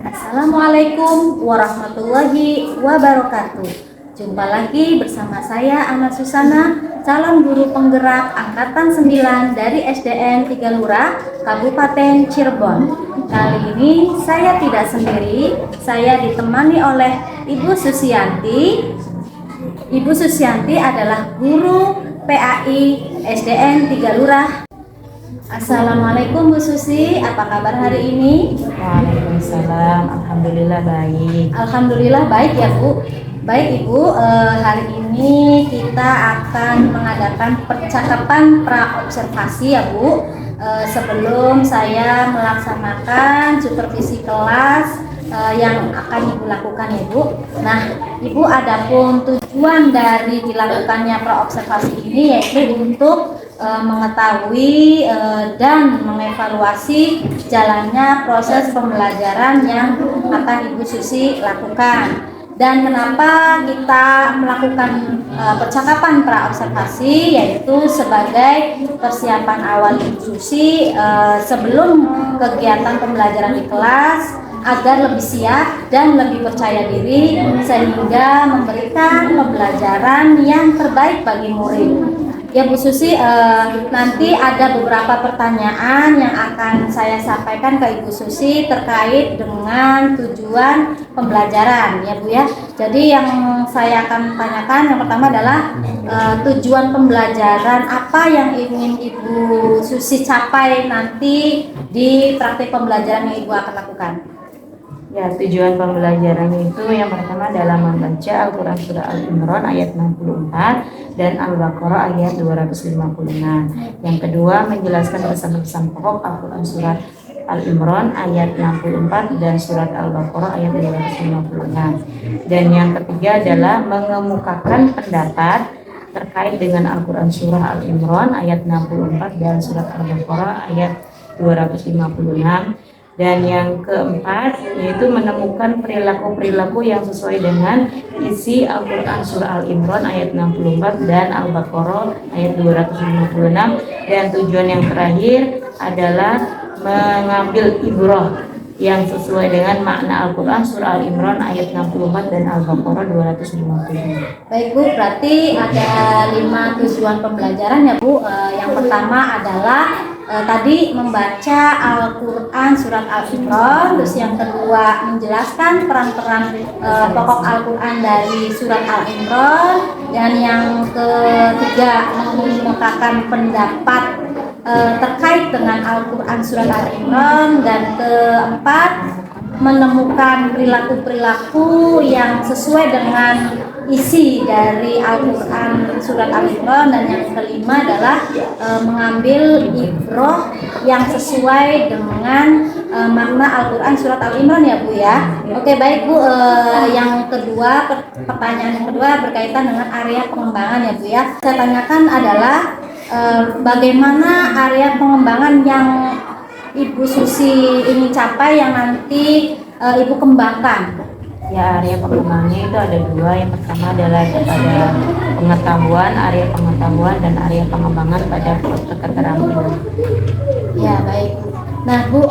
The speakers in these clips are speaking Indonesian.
Assalamualaikum warahmatullahi wabarakatuh. Jumpa lagi bersama saya Ana Susana, calon guru penggerak angkatan 9 dari SDN 3 Lurah, Kabupaten Cirebon. Kali ini saya tidak sendiri, saya ditemani oleh Ibu Susianti. Ibu Susianti adalah guru PAI SDN 3 Lurah. Assalamualaikum Bu Susi, apa kabar hari ini? Waalaikumsalam, alhamdulillah baik. Alhamdulillah baik ya Bu. Baik Ibu, hari ini kita akan mengadakan percakapan pra-observasi ya Bu. Sebelum saya melaksanakan supervisi kelas yang akan Ibu lakukan ya Bu. Nah Ibu, adapun tujuan dari dilakukannya pra-observasi ini yaitu untuk mengetahui dan mengevaluasi jalannya proses pembelajaran yang akan Ibu Susi lakukan. Dan kenapa kita melakukan percakapan pra-observasi, yaitu sebagai persiapan awal Ibu Susi sebelum kegiatan pembelajaran di kelas agar lebih siap dan lebih percaya diri sehingga memberikan pembelajaran yang terbaik bagi murid. Ya Bu Susi, nanti ada beberapa pertanyaan yang akan saya sampaikan ke Ibu Susi terkait dengan tujuan pembelajaran ya Bu ya. Jadi yang saya akan tanyakan yang pertama adalah tujuan pembelajaran apa yang ingin Ibu Susi capai nanti di praktik pembelajaran yang Ibu akan lakukan. Ya, tujuan pembelajarannya itu yang pertama adalah membaca Al-Quran Surah Al-Imran ayat 64 dan Al-Baqarah ayat 256. Yang kedua, menjelaskan pesan-pesan pokok Al-Quran Surah Al-Imran ayat 64 dan Surat Al-Baqarah ayat 256. Dan yang ketiga adalah mengemukakan pendapat terkait dengan Al-Quran Surah Al-Imran ayat 64 dan Surat Al-Baqarah ayat 256. Dan yang keempat yaitu menemukan perilaku-perilaku yang sesuai dengan isi Al-Quran Surah Al-Imran ayat 64 dan Al-Baqarah ayat 256. Dan tujuan yang terakhir adalah mengambil ibrah yang sesuai dengan makna Al-Quran Surah Al-Imran ayat 64 dan Al-Baqarah 250. Baik Bu, berarti ada 5 tujuan pembelajaran ya Bu. Yang pertama adalah tadi membaca Al-Quran Surat Al-Imran. Terus yang kedua menjelaskan peran-peran pokok Al-Quran dari Surat Al-Imran. Dan yang ketiga mengemukakan pendapat terkait dengan Al-Quran Surat Al-Imran. Dan keempat menemukan perilaku-perilaku yang sesuai dengan isi dari Al-Quran Surat Al-Imran. Dan yang kelima adalah mengambil ibrah yang sesuai dengan makna Al-Quran Surat Al-Imran ya Bu ya. Oke baik Bu, yang kedua, pertanyaan yang kedua berkaitan dengan area pengembangan ya Bu ya. Saya tanyakan adalah bagaimana area pengembangan yang Ibu Susi ingin capai yang nanti Ibu kembangkan? Ya, area pengembangannya itu ada dua. Yang pertama adalah pada pengetahuan, area pengetahuan, dan area pengembangan pada keterampilan. Ya baik. Nah Bu,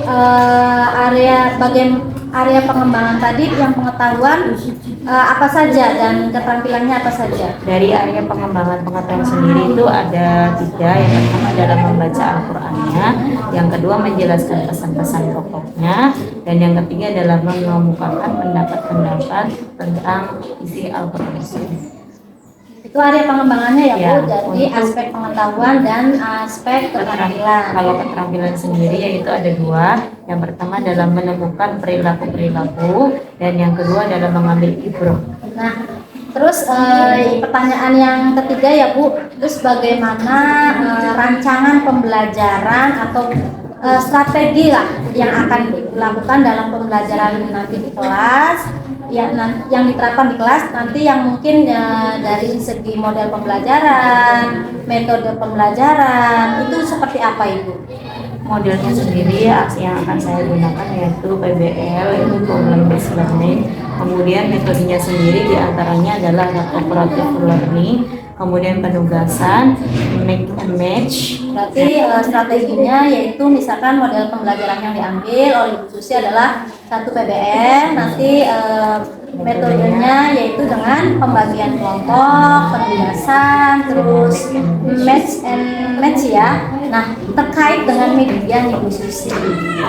area pengembangan tadi yang pengetahuan apa saja dan keterampilannya apa saja? Dari area pengembangan pengetahuan sendiri itu ada 3. Yang pertama adalah membaca Al-Qurannya, yang kedua menjelaskan pesan-pesan pokoknya, dan yang ketiga adalah mengemukakan pendapat-pendapat tentang isi Al-Quran. Itu area pengembangannya ya Bu. Ya, Jadi aspek pengetahuan dan aspek keterampilan. Kalau keterampilan sendiri yaitu ada 2. Yang pertama adalah menemukan perilaku-perilaku, dan yang kedua adalah mengambil ibrah. Nah, terus pertanyaan yang ketiga ya Bu, terus bagaimana rancangan pembelajaran atau strategi lah yang akan dilakukan dalam pembelajaran nanti di kelas, yang diterapkan di kelas nanti, yang mungkin dari segi model pembelajaran, metode pembelajaran itu seperti apa Ibu? Modelnya sendiri yang akan saya gunakan yaitu PBL, yaitu Problem Based Learning. Kemudian metodenya sendiri diantaranya adalah cooperative learning, Kemudian penugasan, make a match. Berarti strateginya yaitu misalkan model pembelajaran yang diambil oleh Bu Susi adalah satu PBN, nanti metodenya yaitu dengan pembagian kelompok, penugasan, terus match and match ya. Nah, terkait dengan media nih Bu Susi,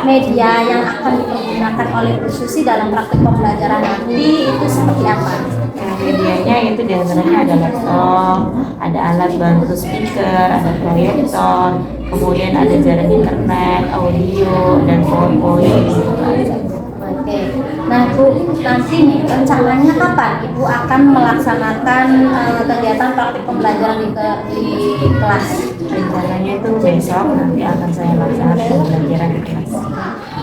media yang akan digunakan oleh Bu Susi dalam praktik pembelajaran nanti itu seperti apa? Nah, medianya itu diantaranya ada laptop, ada alat bantu speaker, ada proyektor, kemudian ada jaring internet, audio, dan PowerPoint. Oke, nah Bu, nanti nih rencananya kapan Ibu akan melaksanakan kegiatan praktik pembelajaran di kelas? Rencananya itu besok nanti akan saya laksanakan pembelajaran di kelas.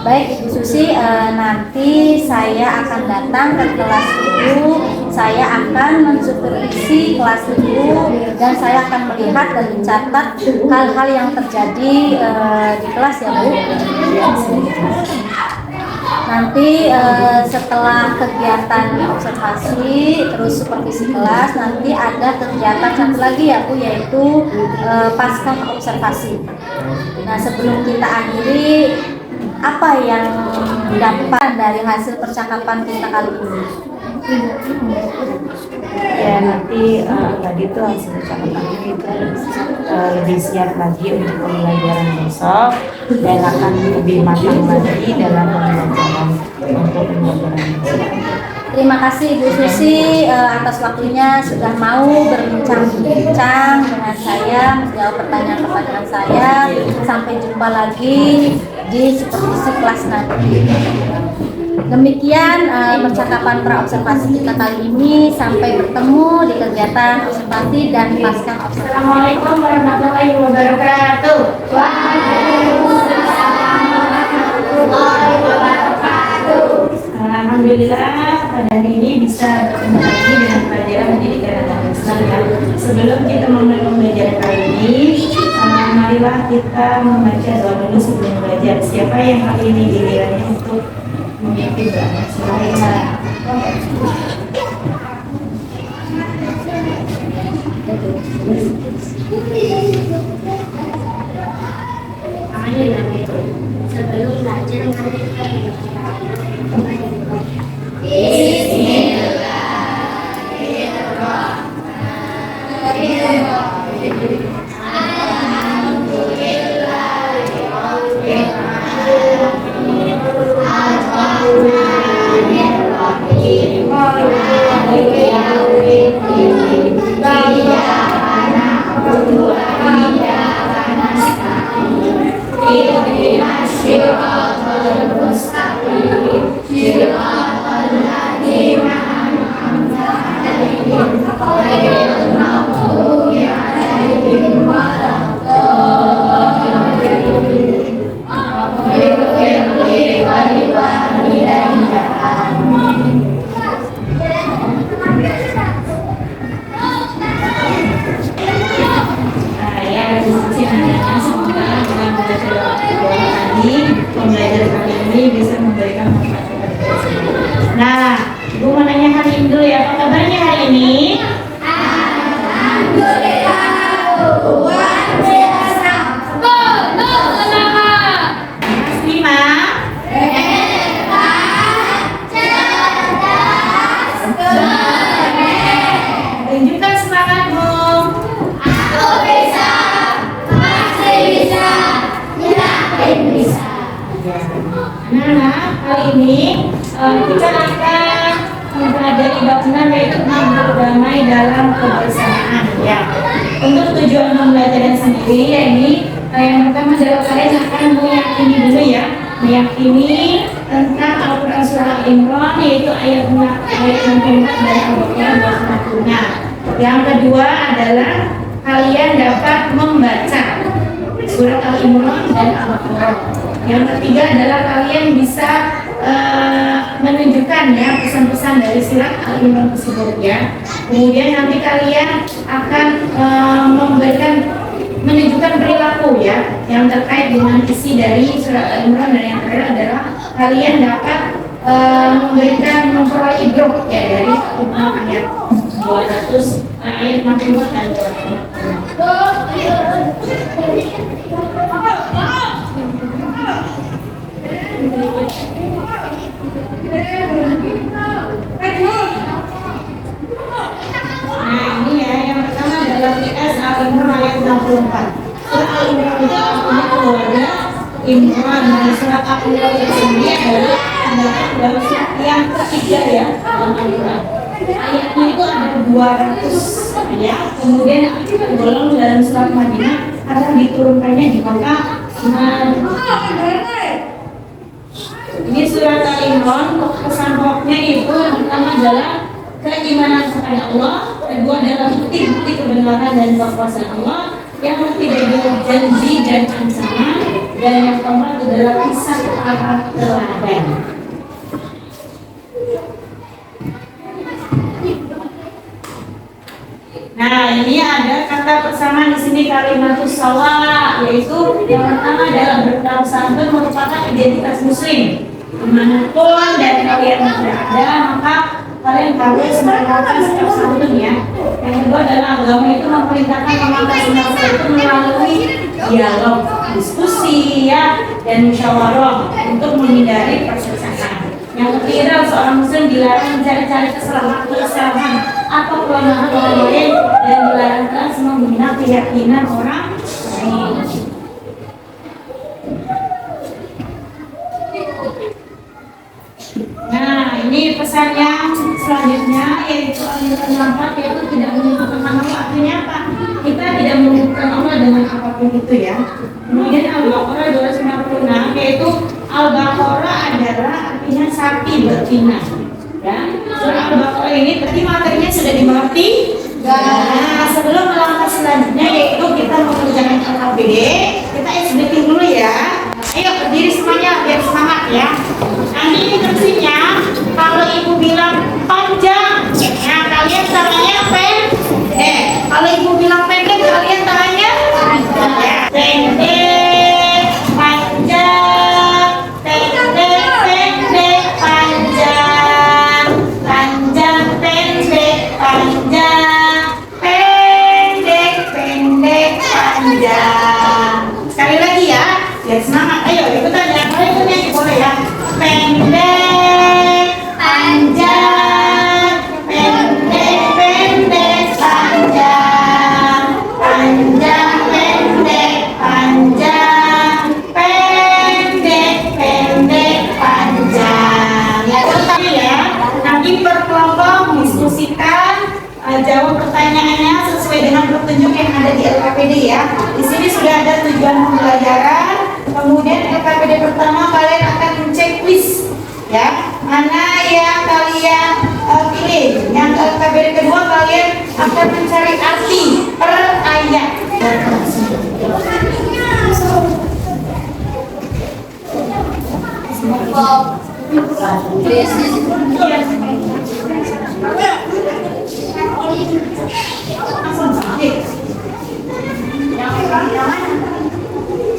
Baik Ibu Susi, nanti saya akan datang ke kelas Ibu, saya akan mensupervisi kelas Ibu, dan saya akan melihat dan mencatat hal-hal yang terjadi di kelas ya Bu. Nanti setelah kegiatan observasi terus supervisi kelas, nanti ada kegiatan satu lagi ya Bu, yaitu pasca observasi. Nah, sebelum kita akhiri, apa yang dapat dari hasil percakapan kita kali ini? Ya nanti tadi tuh hasil percakapan ini itu lebih siap lagi untuk pembelajaran besok dan akan lebih matang lagi dalam pembelajaran untuk pembelajaran besok. Terima kasih Bu Susi atas waktunya sudah mau berbincang-bincang dengan saya, menjawab pertanyaan-pertanyaan saya. Sampai jumpa lagi di supervisi kelas nanti. Demikian percakapan pra-observasi kita kali ini. Sampai bertemu di kegiatan observasi dan pasca observasi. Assalamualaikum warahmatullahi wabarakatuh. Waalaikumsalam warahmatullahi wabarakatuh. Alhamdulillah pada hari ini bisa bertemu lagi dengan pelajaran pendidikan agama Islam ya. Sebelum kita memulai pembelajaran kali ini, marilah kita membaca doa dulu sebelum belajar. Siapa yang kali ini gilirannya untuk memimpin doa? Silakan. Sebelum belajar pembelajaran kali ini bisa memberikan manfaat kepada kita semua. Nah, Ibu mau nanya hari ini dulu ya, apa kabarnya hari ini? Alhamdulillah, luar biasa. Penuh semangat. Mas Bima, hebat, cerdas, keren. Tunjukkan semangatmu. Aku bisa, pasti bisa, yakin bisa. Anak-anak, kali ini kita akan mempelajari bab 6 yaitu berdamai dalam kebersamaan ya. Untuk tujuan pembelajaran sendiri ya ini yang pertama adalah kalian akan meyakini dulu ya, meyakini tentang Al-Quran Surah Al-Imran yaitu ayat 64 dari Al-Baqarah 250. Nah, yang kedua adalah kalian dapat membaca Surat Al-Imran dan Al-Baqarah. Yang ketiga adalah kalian bisa menunjukkan ya pesan-pesan dari surat Al-Imran tersebut ya. Kemudian nanti kalian akan menunjukkan perilaku ya yang terkait dengan isi dari surat Al-Imran, dan yang terakhir adalah kalian dapat memperoleh idrok ya dari 5 ayat. 200 ayat 60 dan 200. Nah ini ya, yang pertama adalah PS Al-Imran ayat 64. Surah Al-Imran itu artinya keluarga Imran, dan surat Al-Imran itu sendiri adalah dalam surat yang ketiga ya dalam Al-Quran. Ayatnya itu ada 200 ya. Kemudian tergolong dalam surat Madinah karena diturunkannya di kota Madinah. Ini surat Al-Imran, pesan pokoknya itu yang pertama adalah keimanan kepada Allah, kedua adalah bukti-bukti kebenaran dan kekuasaan Allah, yang ketiga adalah janji dan ancaman, dan yang keempat adalah kisah para teladan. Nah, ini ada kata persamaan di sini kalimatus sawa, yaitu yang pertama adalah bersantun merupakan identitas muslim. Dimanapun dan kalian berada, maka kalian harus melakukan sikap santun ya. Yang kedua adalah agama itu memerintahkan memangkas bangsa itu melalui dialog, diskusi ya, dan musyawarah untuk menghindari perselisihan. Yang ketiga, seorang muslim dilarang mencari-cari kesalahan atau kelemahan orang lain, dan dilarang keras menghina keyakinan orang lain. Nah, ini pesan yang selanjutnya, yaitu Al-Imran 4, yaitu tidak menyebutkan Allah. Artinya apa? Kita tidak menyebutkan Allah dengan apapun itu ya. Kemudian Al-Baqarah 256, yaitu Al-Baqarah adalah artinya sapi betina ya. Surah Al-Baqarah ini tadi materinya sudah dimengerti. Nah, sebelum melangkah selanjutnya, yaitu kita mengerjakan LKPD, kita SBT dulu ya. Ayo berdiri semuanya biar semangat ya. Nanti instruksinya, kalau ibu bilang panjang, nah kalian tangannya pendek. Kalau ibu bilang pendek, kalian tangannya panjang. Pendek, panjang, pendek, pendek, panjang, panjang, pendek, panjang, pendek, pendek, panjang. Sekali lagi ya, biar semangat. Ayo ikutan ya, kalian nyanyi boleh ya. Pendek, panjang, pendek, pendek, panjang, panjang, pendek, panjang, pendek, pendek, panjang. Ya, tadi ya. Nanti per kelompok diskusikan, jawab pertanyaannya sesuai dengan petunjuk yang ada di LKPD ya. Di sini sudah ada tujuan pembelajaran. Kemudian LKPD pertama kalian akan checklist ya, mana yang kalian pilih. Yang LKPD kedua kalian akan mencari arti per ayat.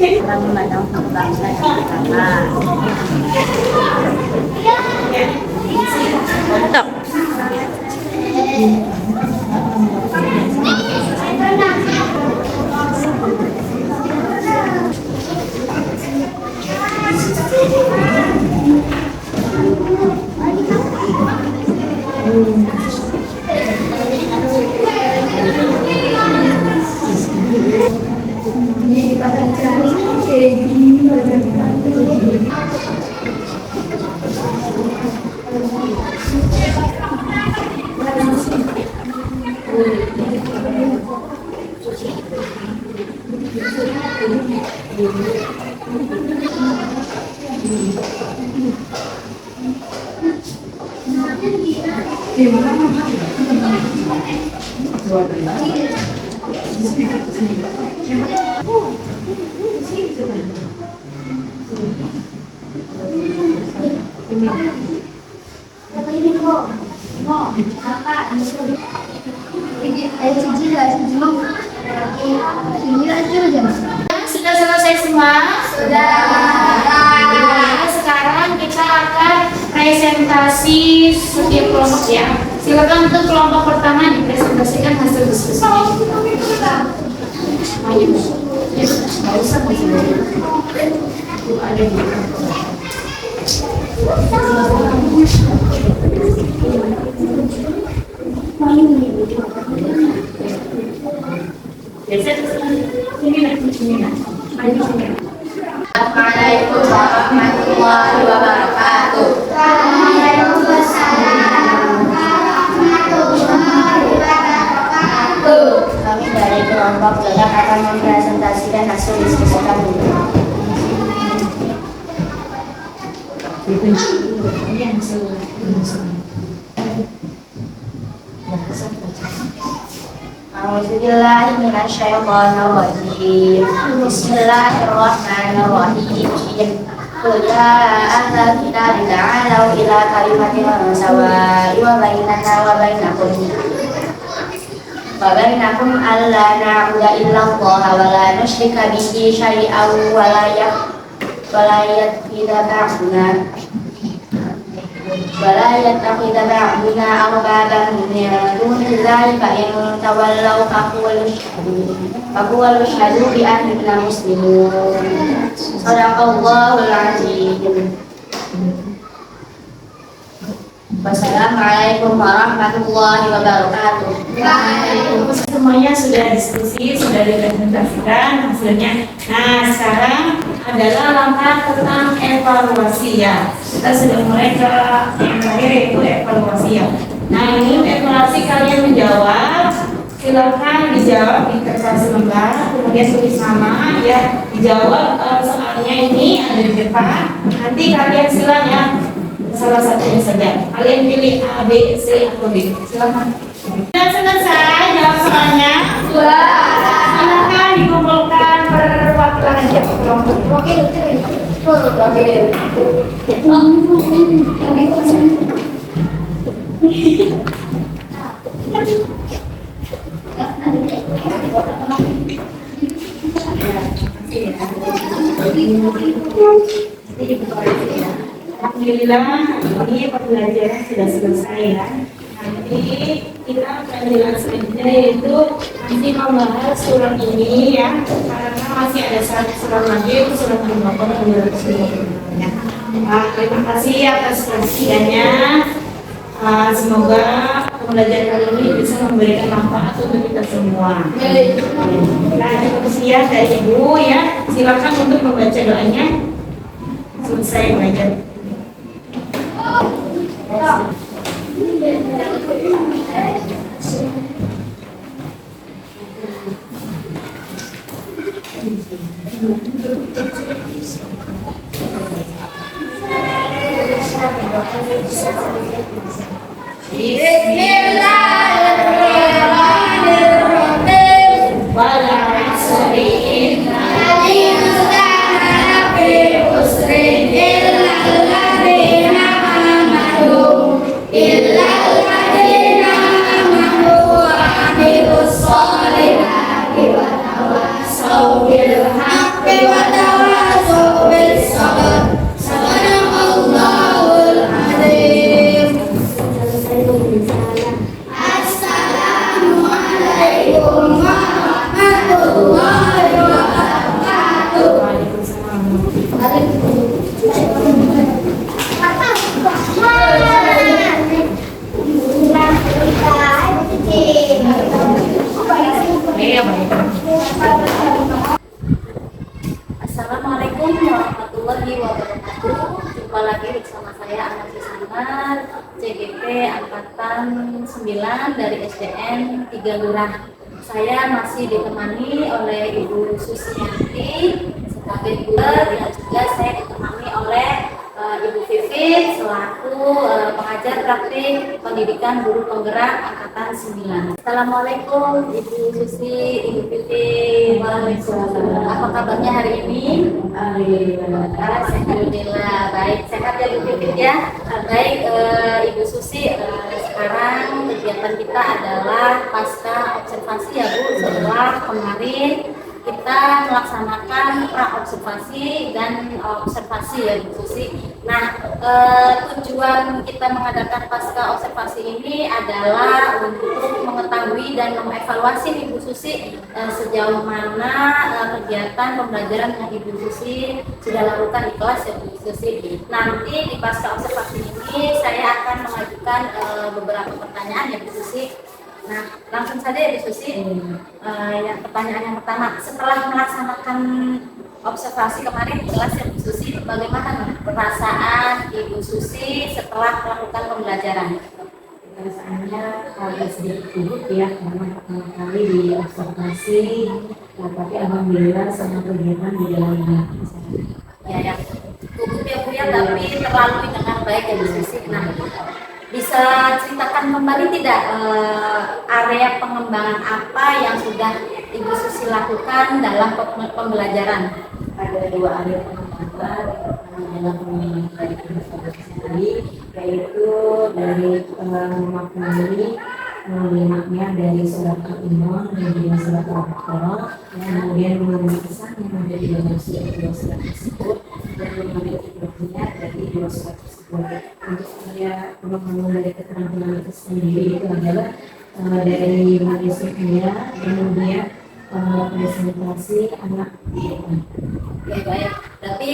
Kita memandang bangsa yang pertama. Mantap. Sudah selesai semua? Sudah. Nah, sekarang kita akan presentasi setiap kelompok ya. Silakan untuk kelompok pertama dipresentasikan hasil diskusinya. Maju. Nggak usah masih ada di Assalamualaikum warahmatullahi wabarakatuh. Kami dari kelompok gelap akan mempresentasikan hasil diskusi kami. A'udzubillahiminasyaitonirrajim. Bismillahirrahmanirrahim. Qul ahlal kitabi ta'alau ila kalimatin sawa'i wa bainana wa bainakum alla na'budu illallah wa la nusyrika bihi syai'an wa la yattakhidha ba'duna arbaban min dunillahi fa in tawallaw faqulu ashhadu bi annana muslimun. Shadaqallahul azim. Wassalamualaikum warahmatullahi wabarakatuh. Waalaikumsalam. Semuanya sudah diskusi, sudah dipresentasikan hasilnya. Nah, sekarang adalah langkah tentang evaluasi ya. Kita sudah mulai ke yang terakhir yaitu evaluasi ya. Nah, ini evaluasi kalian menjawab. Silakan dijawab di kertas lembar, kemudian tulis nama ya. Dijawab soalnya ini ada di depan. Nanti kalian silakan ya. Salah satunya saja. Kalian pilih A, B, C atau D. Silakan. Sudah selesai jawab soalnya. Silakan dikumpulkan perwakilan aja. Oke. Alhamdulillah, ini pembelajaran sudah selesai ya. Nanti kita akan jelaskan yaitu nanti membahas surat ini ya, karena masih ada satu surat lagi itu surat Al-Baqarah 250 ya. Terima kasih atas perhatiannya. Semoga pembelajaran kali ini bisa memberikan manfaat untuk kita semua. Nah, persiapan dari Ibu ya, silakan untuk membaca doanya. Selesai belajar. Bismillahirrahmanirrahim. Wal 'asri innal insana lafi khusrin illa alladziina amanu wa 'amilus shalihati wa tawassaw bil haqqi wa tawassaw bis sabr. Sadaqallahul azim. Assalamualaikum warahmatullahi wabarakatuh. Assalamualaikum warahmatullahi wabarakatuh. Jumpa lagi bersama saya Anak Susanar, CGP Angkatan 9 dari SDN 3 Lurah. Saya masih ditemani oleh Ibu Susianti sebagai guru dan juga saya ditemani oleh Ibu Vivit selaku pengajar praktik pendidikan guru penggerak Angkatan 9. Assalamualaikum Ibu Susi, Ibu Vivit. Waalaikumsalam. Apa kabarnya hari ini? Alhamdulillah baik, sehat ya Bu Vivit ya. Baik Ibu Susi, sekarang kegiatan kita adalah pasca observasi ya Bu. Setelah kemarin kita melaksanakan pra observasi dan observasi ya Bu Susi. Nah, tujuan kita mengadakan pasca observasi ini adalah untuk mengetahui dan mengevaluasi Ibu Susi sejauh mana kegiatan pembelajaran yang Ibu Susi sudah lakukan di kelas ya Ibu Susi. Nanti di pasca observasi ini saya akan mengajukan beberapa pertanyaan ya Bu Susi. Nah, langsung saja ya Bu Susi. Yang pertanyaan yang pertama, setelah melaksanakan observasi kemarin di kelas ya Bu Susi, bagaimana nih perasaan Ibu Susi setelah melakukan pembelajaran? Perasaannya agak sedikit gugup ya, karena pertama kali di observasi, tapi alhamdulillah sama kegiatan di dalamnya. Ya, yang gugup ya Bu ya, tapi terlalui dengan baik ya Bu Susi. Nah, bisa ceritakan kembali tidak area pengembangan apa yang sudah Ibu Susi lakukan dalam pembelajaran? Ada dua area pengembangan dalam pengembangan dari observasi sendiri, yaitu dari memaknai makna dari surat Al-Imran dan juga surat Al-Baqarah, kemudian mengambil kesan yang ada di dalam surat tersebut dan mengambil hikmahnya dari dua surat tersebut. Untuk saya pengembangan dari keterampilan itu sendiri itu adalah dari manusia, kemudian presentasi anak. Oke, baik. Berarti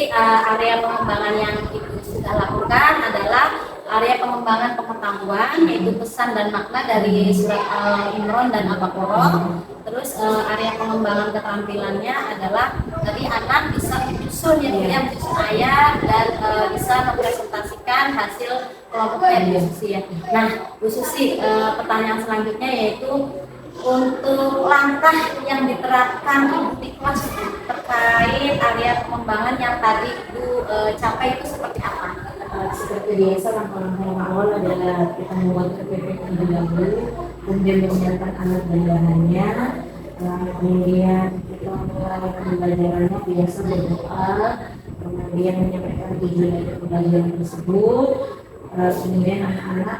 area pengembangan yang Ibu sudah lakukan adalah area pengembangan pengetahuan, yaitu pesan dan makna dari surat Al-Imran dan Al-Baqarah. Terus area pengembangan keterampilannya adalah tadi anak bisa menyusun ya, menyusun ayat dan bisa mempresentasikan hasil kelompoknya Bu Susi ya. Nah, Bu Susi, pertanyaan selanjutnya yaitu untuk langkah yang diterapkan di kelas terkait area pengembangan yang tadi Ibu capai itu seperti apa? Seperti biasa, langkah-langkah yang awal adalah kita membuat PPT terlebih dahulu, kemudian menyiapkan alat dan bahannya, kemudian kita mulai pembelajarannya biasa berdoa, kemudian menyampaikan tujuan dari pembelajaran tersebut. Kemudian anak-anak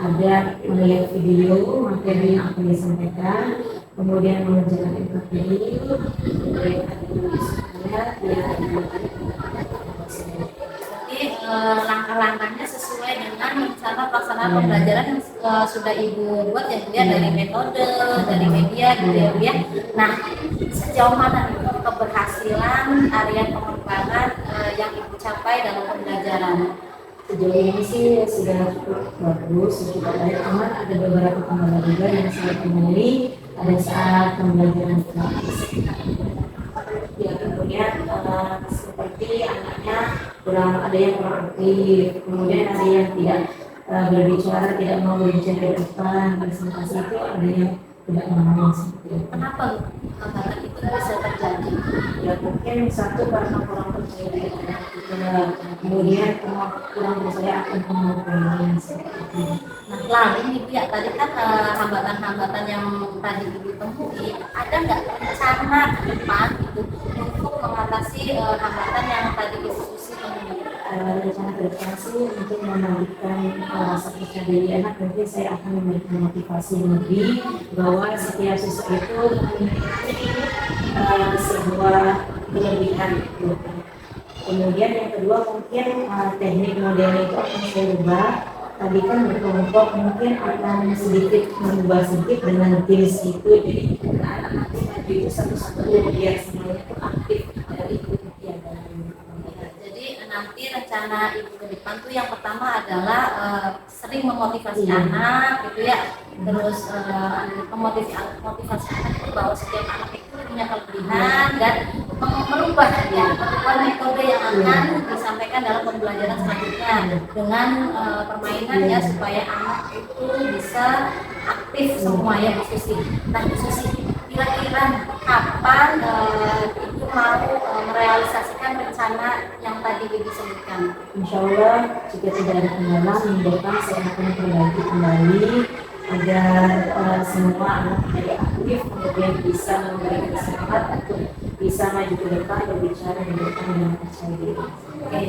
ada melihat video materi yang akan disampaikan, kemudian mengerjakan MKPI, kemudian ada tulisannya Jadi langkah-langkahnya sesuai dengan rencana pelaksanaan pembelajaran yang sudah Ibu buat ya Bu ya, dari metode, dari media gitu ya Bu ya. Nah, sejauh mana nih keberhasilan area pengembangan yang Ibu capai dalam pembelajaran? Sejauh ini sih sudah cukup bagus, cukup baik. Cuman ada beberapa kendala juga yang saya temui pada saat pembelajaran gratis. Ya, kemudian seperti anaknya ada yang kurang aktif, kemudian ada yang tidak berbicara, tidak mau berbicara di depan presentasi, itu ada yang tidak mau seperti itu. Kenapa hambatan itu bisa terjadi? Ya mungkin satu karena kurang percaya diri kita, kemudian kurang percaya akan kemampuan seperti itu. Nah, lalu nih Bu ya, tadi kan hambatan-hambatan yang tadi Ibu temui, ada nggak rencana ke depan gitu untuk mengatasi hambatan yang tadi Ibu Susi temui? Rencana ke depan sih untuk membangkitkan rasa percaya diri anak, nanti saya akan memberikan motivasi lebih bahwa setiap siswa itu memiliki sebuah kelebihan gitu. Kemudian yang kedua mungkin teknik modelnya itu akan saya ubah. Tadi kan berkelompok mungkin akan sedikit mengubah sedikit dengan tim itu, jadi anak-anak nanti maju itu satu-satu biar semuanya itu aktif dari ikut ya dalam. Jadi nanti rencana Ibu ke depan tuh yang pertama adalah sering memotivasi anak gitu ya, terus memotivasi anak itu bahwa setiap anak itu punya kelebihan dan merubah metode yang akan disampaikan dalam pembelajaran selanjutnya dengan permainan ya, supaya anak itu bisa aktif semua ya Bu Susi. Nah Bu Susi, kira-kira kapan Ibu mau merealisasikan rencana yang tadi Ibu sebutkan? Insya Allah jika tidak ada kendala, minggu depan saya akan memperbaiki kembali agar semua anak menjadi aktif, kemudian bisa memberikan semangat untuk bisa maju ke depan, berbicara di depan dengan percaya diri. Oke,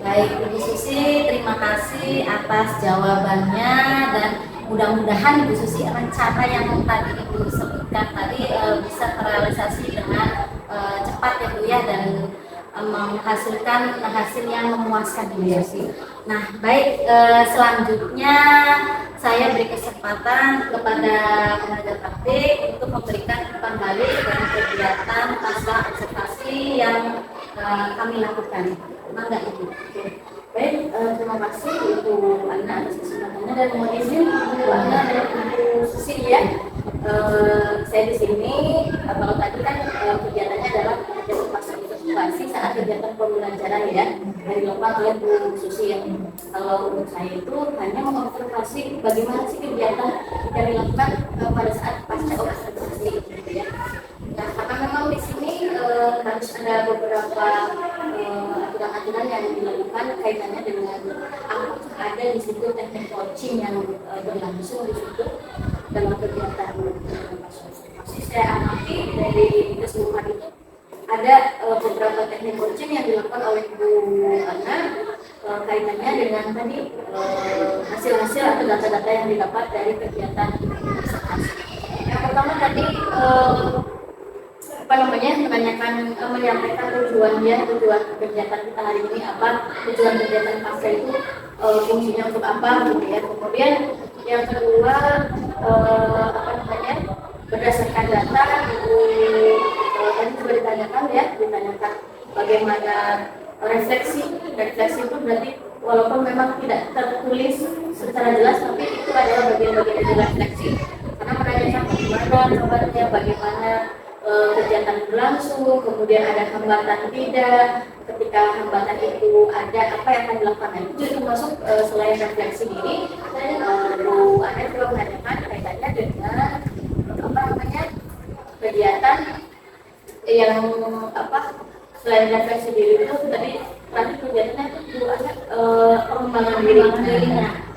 baik Ibu Susi, terima kasih atas jawabannya dan mudah-mudahan Ibu Susi rencana yang tadi Ibu sebutkan tadi bisa terrealisasi dengan cepat ya Bu ya, dan menghasilkan hasil yang memuaskan juga sih. Nah, baik, selanjutnya saya beri kesempatan kepada pengajar praktik untuk memberikan umpan balik dari kegiatan pasca observasi yang kami lakukan. Mangga Ibu. Baik, terima kasih Ibu Ana atas kesempatannya dan mohon izin Ibu Ana dan Ibu Susi ya. Saya di sini kalau tadi kan kegiatannya adalah kegiatan pasca observasi saat kegiatan pembelajaran ya dari dilakukan oleh Bu Susi ya. Kalau untuk saya itu hanya mengobservasi bagaimana sih kegiatan yang dilakukan pada saat pasca observasi gitu ya. Nah, karena memang di sini harus ada beberapa aturan-aturan yang dilakukan kaitannya dengan ada di situ teknik coaching yang berlangsung di situ dalam kegiatan masih saya amati dari keseluruhan itu ada beberapa teknik coaching yang dilakukan oleh Bu Ana kaitannya dengan tadi hasil-hasil atau data-data yang didapat dari kegiatan observasi. Yang pertama tadi menyampaikan tujuan kegiatan kita hari ini apa, tujuan kegiatan pasca itu fungsinya untuk apa gitu ya. Kemudian yang kedua berdasarkan data tadi coba ditanyakan bagaimana refleksi itu berarti walaupun memang tidak tertulis secara jelas tapi itu adalah bagian-bagian dari refleksi karena menanyakan bagaimana kegiatan berlangsung, kemudian ada hambatan tidak, ketika hambatan itu ada apa yang akan dilakukan. Itu juga termasuk selain refleksi ini, Bu Ana juga menanyakan kaitannya dengan kegiatan yang selain refleksi diri itu tadi kegiatannya itu Bu Ana pengembangan diri.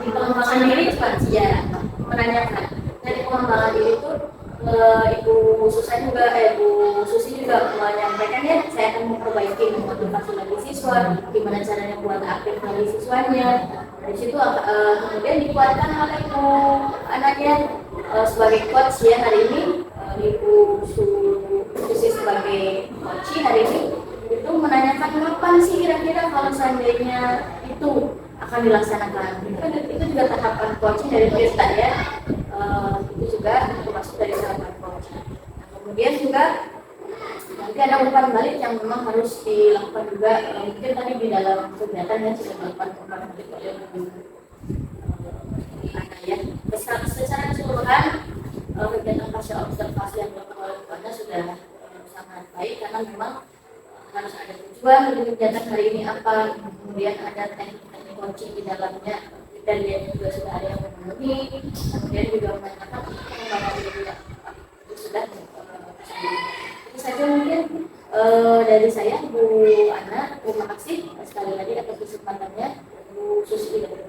Pengembangan diri ya menanyakan. Jadi pengembangan diri itu Ibu Susi juga menyampaikan ya, saya akan memperbaiki motivasi bagi siswa, gimana caranya buat aktif bagi siswanya. Dari situ kemudian dikuatkan oleh Ibu anaknya sebagai coach ya hari ini, Ibu Susi sebagai coach hari ini itu menanyakan kapan sih kira-kira kalau seandainya itu akan dilaksanakan. Itu juga tahapan coaching dari kita ya. Itu juga termasuk dari tahapan coaching. Nah, kemudian juga nanti ada umpan balik yang memang harus dilakukan juga mungkin tadi di dalam kegiatan yang sudah melakukan umpan balik oleh anak ya. Secara keseluruhan kegiatan pasca observasi yang dilakukan oleh Anda sudah sangat baik karena memang harus ada tujuan dari kegiatan hari ini apa, kemudian ada teknik coaching di dalamnya. Dan dia juga sudah ada yang memenuhi, kemudian juga menanyakan pengembangan diri juga itu sudah itu saja mungkin dari saya Bu Ana. Terima kasih sekali lagi atas kesempatannya. Bu Susi juga.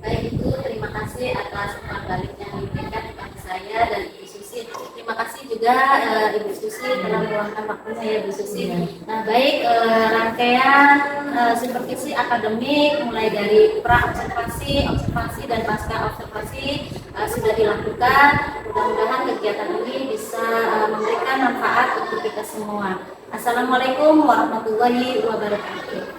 Baik Ibu, terima kasih atas umpan balik yang diberikan kepada saya dan Ibu Susi. Terima kasih juga Ibu Susi telah meluangkan waktunya ya Bu Susi. Nah baik, rangkaian supervisi akademik mulai dari pra observasi, observasi dan pasca observasi sudah dilakukan. Mudah-mudahan kegiatan ini bisa memberikan manfaat untuk kita semua. Assalamualaikum warahmatullahi wabarakatuh.